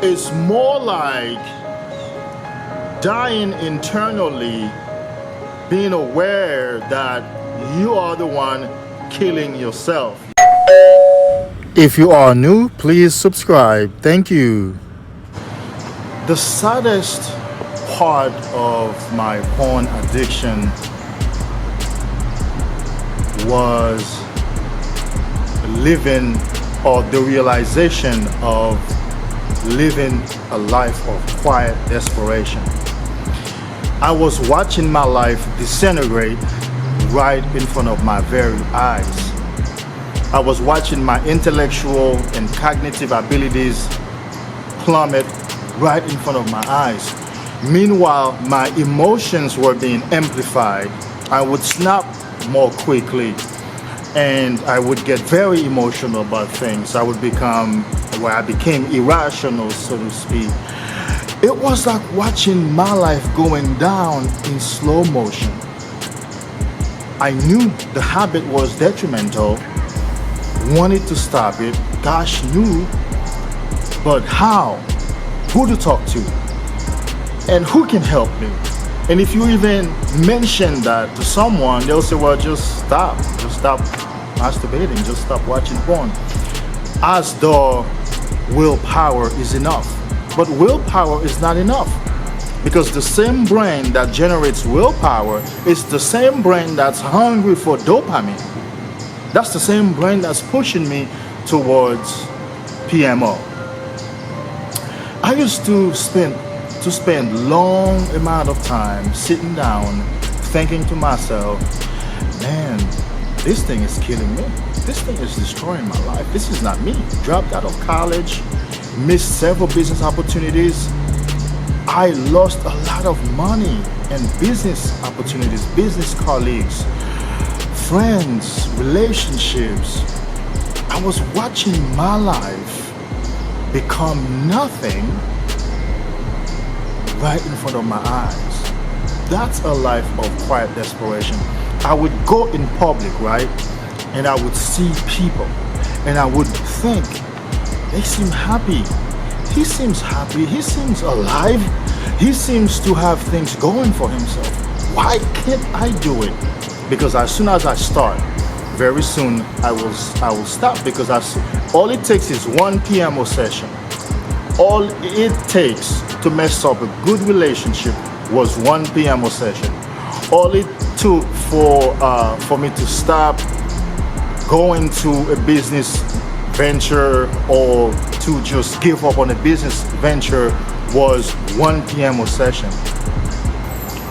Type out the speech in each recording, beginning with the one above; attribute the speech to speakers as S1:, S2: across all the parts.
S1: It's more like dying internally, being aware that you are the one killing yourself. If you are new, please subscribe. Thank you. The saddest part of my porn addiction was living, or the realization of living a life of quiet desperation. I was watching my life disintegrate right in front of my very eyes. I was watching my intellectual and cognitive abilities plummet right in front of my eyes. Meanwhile, my emotions were being amplified. I would snap more quickly and I would get very emotional about things. I became irrational, so to speak. It was like watching my life going down in slow motion. I knew the habit was detrimental, wanted to stop it, gosh knew, but how? Who to talk to? And who can help me? And if you even mention that to someone, they'll say, well, just stop masturbating, just stop watching porn. As though willpower is enough. But willpower is not enough, because the same brain that generates willpower is the same brain that's hungry for dopamine. That's the same brain that's pushing me towards PMO. I used to spend long amount of time sitting down thinking to myself, man, this thing is killing me. This thing is destroying my life. This is not me. Dropped out of college, missed several business opportunities. I lost a lot of money and business opportunities, business colleagues, friends, relationships. I was watching my life become nothing right in front of my eyes. That's a life of quiet desperation. I would go in public, right? And I would see people and I would think, they seem happy. He seems happy. He seems alive. He seems to have things going for himself. Why can't I do it? Because as soon as I start, very soon I will stop, because all it takes is one PMO session. All it takes to mess up a good relationship was one PMO session. All it took for me to stop going to a business venture or to just give up on a business venture was one PMO session.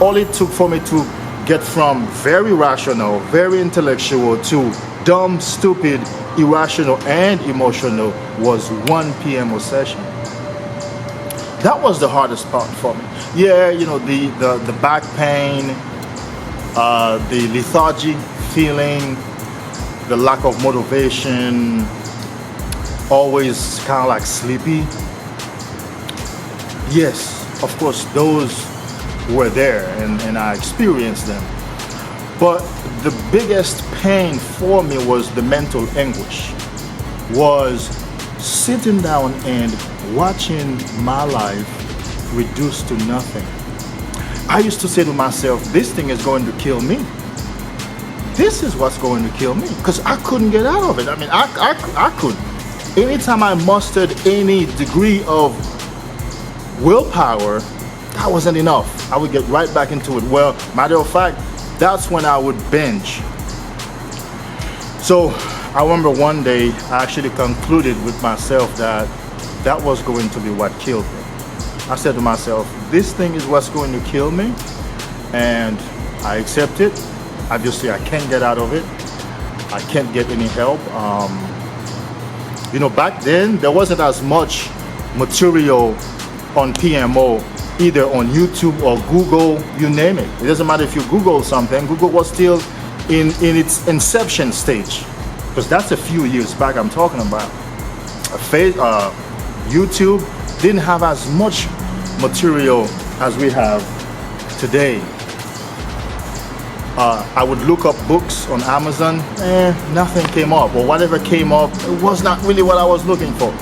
S1: All it took for me to get from very rational, very intellectual to dumb, stupid, irrational, and emotional was one PMO session. That was the hardest part for me. Yeah, the back pain, the lethargic feeling, the lack of motivation, always kind of like sleepy. Yes, of course, those were there and I experienced them. But the biggest pain for me was the mental anguish, was sitting down and watching my life reduced to nothing. I used to say to myself, this thing is going to kill me. This is what's going to kill me, because I couldn't get out of it. I mean, I could. Anytime I mustered any degree of willpower, that wasn't enough. I would get right back into it. Well, matter of fact, that's when I would binge. So I remember one day I actually concluded with myself that was going to be what killed me. I said to myself, this thing is what's going to kill me, and I accept it. Obviously, I can't get out of it. I can't get any help. Back then, there wasn't as much material on PMO, either on YouTube or Google, you name it. It doesn't matter if you Google something. Google was still in its inception stage, because that's a few years back I'm talking about. YouTube didn't have as much material as we have today. I would look up books on Amazon, nothing came up, or whatever came up, it was not really what I was looking for.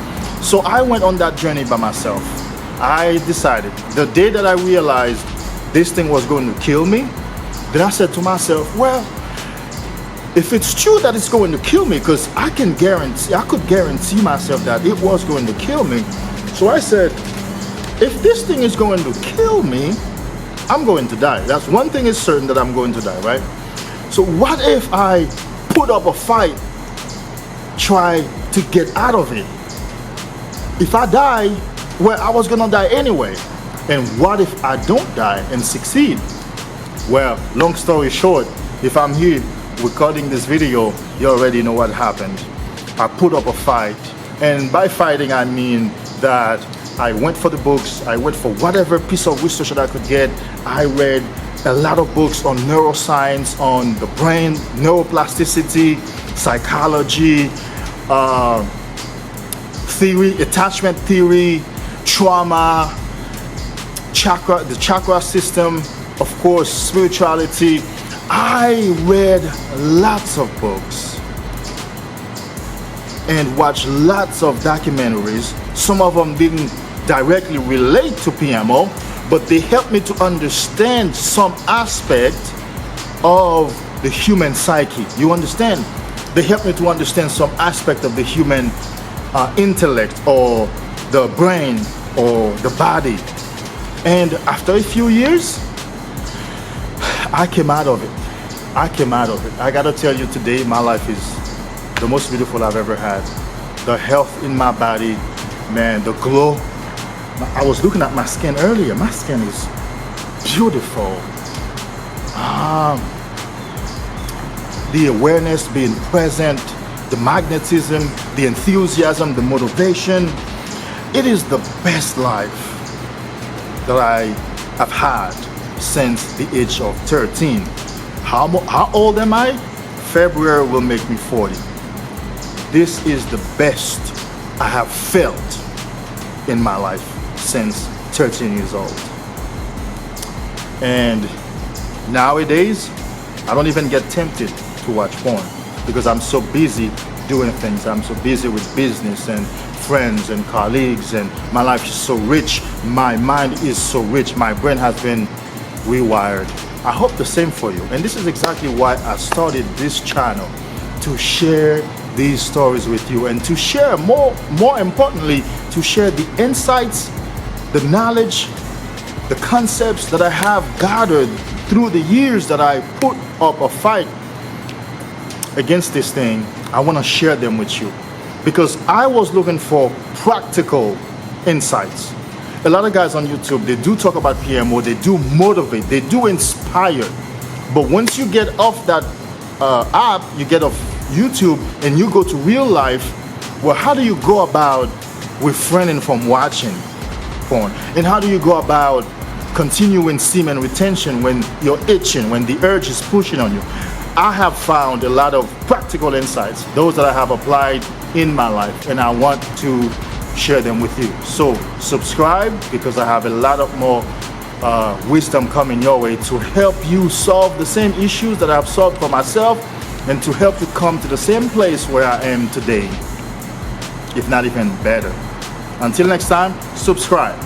S1: So I went on that journey by myself. I decided the day that I realized this thing was going to kill me, then I said to myself, well, if it's true that it's going to kill me, because I could guarantee myself that it was going to kill me. So I said, if this thing is going to kill me, I'm going to die. That's one thing is certain, that I'm going to die, right? So what if I put up a fight, try to get out of it? If I die, well, I was gonna die anyway. And what if I don't die and succeed? Well, long story short, if I'm here recording this video, you already know what happened. I put up a fight, and by fighting I mean that I went for the books, I went for whatever piece of research that I could get. I read a lot of books on neuroscience, on the brain, neuroplasticity, psychology, theory, attachment theory, trauma, the chakra system, of course, spirituality. I read lots of books and watched lots of documentaries. Some of them didn't directly relate to PMO, but they helped me to understand some aspect of the human psyche. You understand? They helped me to understand some aspect of the human intellect, or the brain, or the body. And after a few years, I came out of it. I gotta tell you today, my life is the most beautiful I've ever had. The health in my body, man, the glow. I was looking at my skin earlier. My skin is beautiful. The awareness, being present, the magnetism, the enthusiasm, the motivation. It is the best life that I have had since the age of 13. How old am I? February will make me 40. This is the best I have felt in my life since 13 years old. And nowadays, I don't even get tempted to watch porn because I'm so busy doing things. I'm so busy with business and friends and colleagues, and my life is so rich. My mind is so rich. My brain has been rewired. I hope the same for you. And this is exactly why I started this channel, to share these stories with you, and to share more importantly, to share the insights, the knowledge, the concepts that I have gathered through the years that I put up a fight against this thing. I want to share them with you because I was looking for practical insights. A lot of guys on YouTube, they do talk about PMO, they do motivate, they do inspire. But once you get off that app, you get off YouTube and you go to real life, well, how do you go about refraining from watching porn? And how do you go about continuing semen retention when you're itching, when the urge is pushing on you? I have found a lot of practical insights, those that I have applied in my life, and I want to share them with you. So subscribe, because I have a lot of more wisdom coming your way to help you solve the same issues that I've solved for myself, and to help you come to the same place where I am today, if not even better. Until next time, subscribe.